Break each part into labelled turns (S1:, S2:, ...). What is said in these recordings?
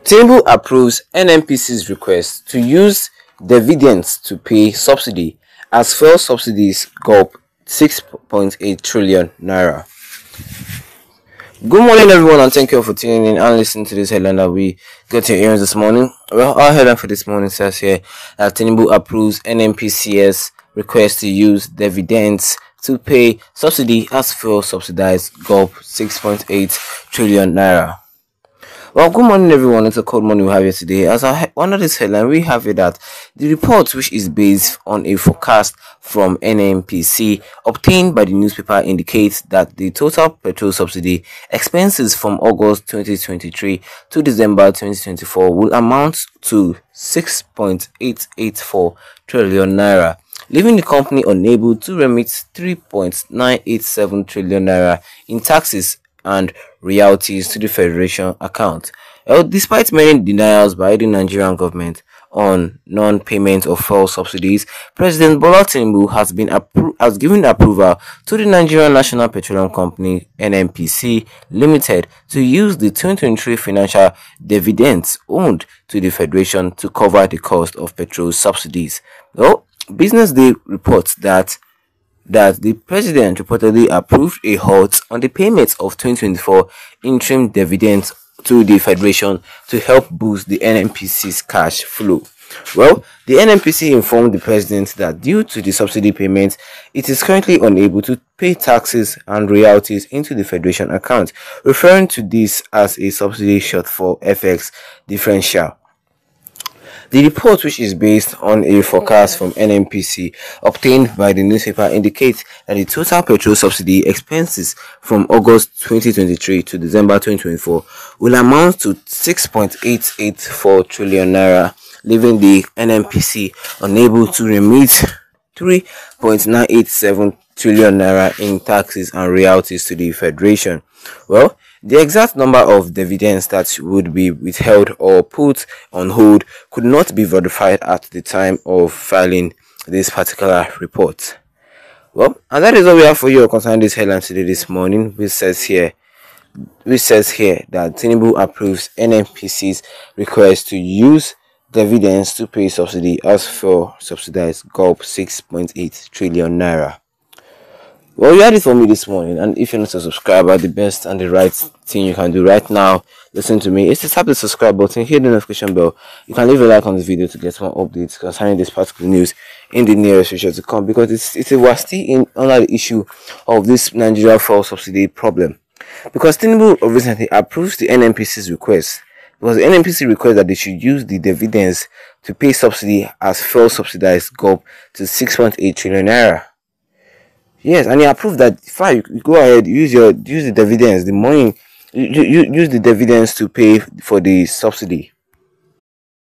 S1: TINUBU approves NNPC's request to use dividends to pay subsidy as fuel subsidies GULP 6.8 trillion naira. Good morning, everyone, and thank you for tuning in and listening to this headline that we got your ears this morning. Well, our headline for this morning says here that TINUBU approves NNPC's request to use dividends to pay subsidy as fuel subsidized GULP 6.8 trillion naira. Well, good morning, everyone. It's a cold morning we have here today. As under this headline, we have it that the report, which is based on a forecast from NNPC obtained by the newspaper, indicates that the total petrol subsidy expenses from August 2023 to December 2024 will amount to 6.884 trillion naira, leaving the company unable to remit 3.987 trillion naira in taxes and royalties to the Federation account. Well, despite many denials by the Nigerian government on non-payment of fuel subsidies, President Bola Tinubu has given approval to the Nigerian National Petroleum Company (NNPC) Limited to use the 2023 financial dividends owed to the Federation to cover the cost of petrol subsidies. Well, Business Day reports that the president reportedly approved a halt on the payments of 2024 interim dividends to the Federation to help boost the NNPC's cash flow. Well, the NNPC informed the president that due to the subsidy payments, it is currently unable to pay taxes and royalties into the Federation account, referring to this as a subsidy shortfall FX differential. The report, which is based on a forecast from NNPC obtained by the newspaper, indicates that the total petrol subsidy expenses from August 2023 to December 2024 will amount to 6.884 trillion naira, leaving the NNPC unable to remit 3.987 trillion naira in taxes and royalties to the Federation. Well, the exact number of dividends that would be withheld or put on hold could not be verified at the time of filing this particular report. Well, and that is all we have for you concerning this headline today this morning, which says here that Tinubu approves NNPC's request to use dividends to pay subsidy as for subsidized GULP 6.8 trillion naira. Well, you had it for me this morning, and if you're not a subscriber, the best and the right thing you can do right now, listen to me, is to tap the subscribe button, hit the notification bell. You can leave a like on this video to get more updates concerning this particular news in the nearest future to come, because we're still under the issue of this Nigeria fuel subsidy problem. Because Tinubu recently approves the NNPC's request, because the NNPC requests that they should use the dividends to pay subsidy as fuel subsidized GULP to 6.8 trillion naira. Yes, and he approved that. Fine, you go ahead, use the dividends, the money, use the dividends to pay for the subsidy.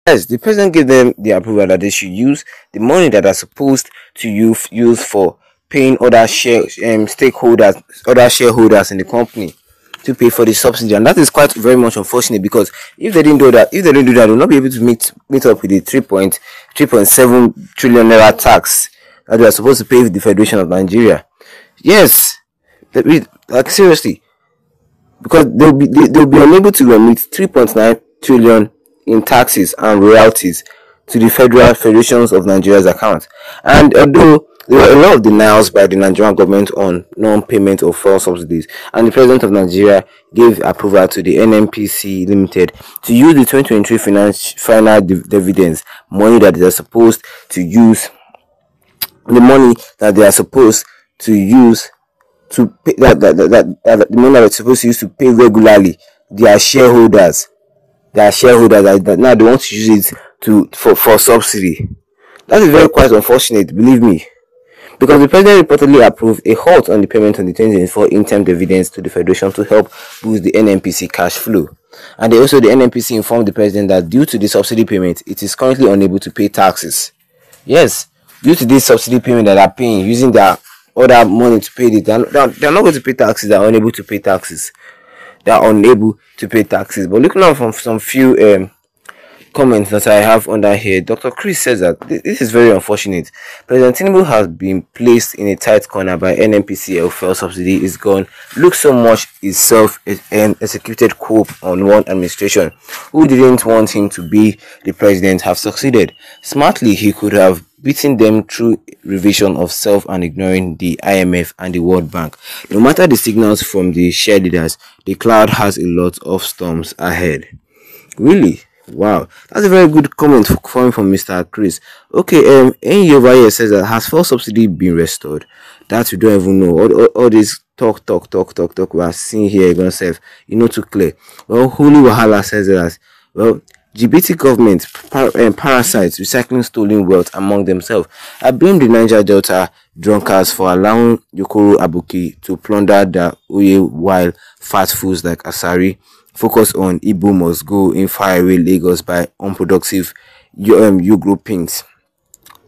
S1: Yes, the president gave them the approval that they should use the money that are supposed to use for paying other stakeholders, other shareholders in the company to pay for the subsidy, and that is quite very much unfortunate, because if they didn't do that, they'll not be able to meet up with the 3.7 trillion naira tax that they are supposed to pay with the Federation of Nigeria. Yes, like seriously, because they'll be unable to remit 3.9 trillion in taxes and royalties to the Federations of Nigeria's account. And although there were a lot of denials by the Nigerian government on non-payment of fuel subsidies, and the president of Nigeria gave approval to the NNPC Limited to use the 2023 final dividends, money that they are supposed to use. The money that they are supposed to use to pay, the money that they're supposed to use to pay regularly their shareholders. That now they want to use it for subsidy. That is very quite unfortunate, believe me, because the president reportedly approved a halt on the payment of the 2024 interim dividends to the Federation to help boost the NNPC cash flow. And the NNPC informed the president that due to the subsidy payment, it is currently unable to pay taxes. Yes. Due to this subsidy payment that are paying, using their other money to pay it, they're not going to pay taxes. They're unable to pay taxes. But looking at from some few comment that I have under here, Dr. Chris says that this is very unfortunate. President Tinubu has been placed in a tight corner by NNPC. Fuel subsidy is gone. Look, so much is self-executed coup on one administration who didn't want him to be the president have succeeded. Smartly, he could have beaten them through revision of self and ignoring the IMF and the World Bank. No matter the signals from the share leaders, the cloud has a lot of storms ahead. Really? Wow, that's a very good comment coming from Mr. Chris. Okay, N over here says that has fuel subsidy been restored? That we don't even know. All this talk we are seeing here yourself, too clear. Well, Holy Wahala says that, well, GBT government parasites recycling stolen wealth among themselves. I blame the Niger Delta drunkards for allowing Yokoro Abuki to plunder the Oye while fast foods like Asari focus on Igbo must go in faraway Lagos by unproductive groupings.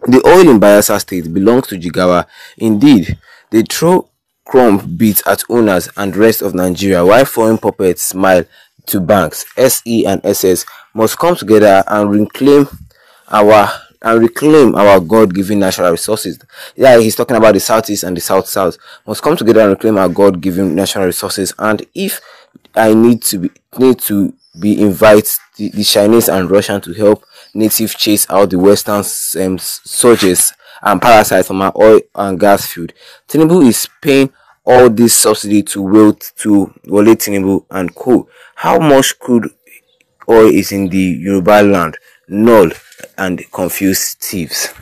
S1: The oil in Bayelsa State belongs to Jigawa. Indeed, they throw crumb beats at owners and rest of Nigeria while foreign puppets smile to banks. SE and SS must come together and reclaim our God-given natural resources. Yeah, he's talking about the Southeast and the South must come together and reclaim our God-given natural resources. And if I need to be invite the Chinese and Russian to help native chase out the Western soldiers and parasites from our oil and gas field. Tinubu is paying all this subsidy to Wale Tinubu and co. How much crude oil is in the Yoruba land? Null and confused thieves.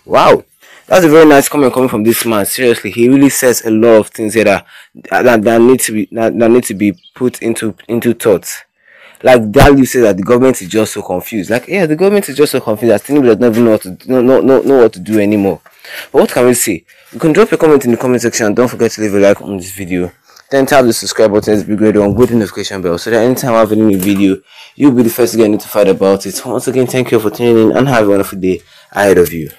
S1: Wow, that's a very nice comment coming from this man. Seriously, he really says a lot of things here that need to be put into thoughts. Like Dalu says that the government is just so confused. Like, yeah, the government is just so confused that Tinubu does not even know what to do anymore. But what can we say? You can drop a comment in the comment section and don't forget to leave a like on this video. Then tap the subscribe button to be great on with the notification bell so that anytime I have a new video, you'll be the first to get notified about it. Once again, thank you for tuning in and have a wonderful day ahead of you.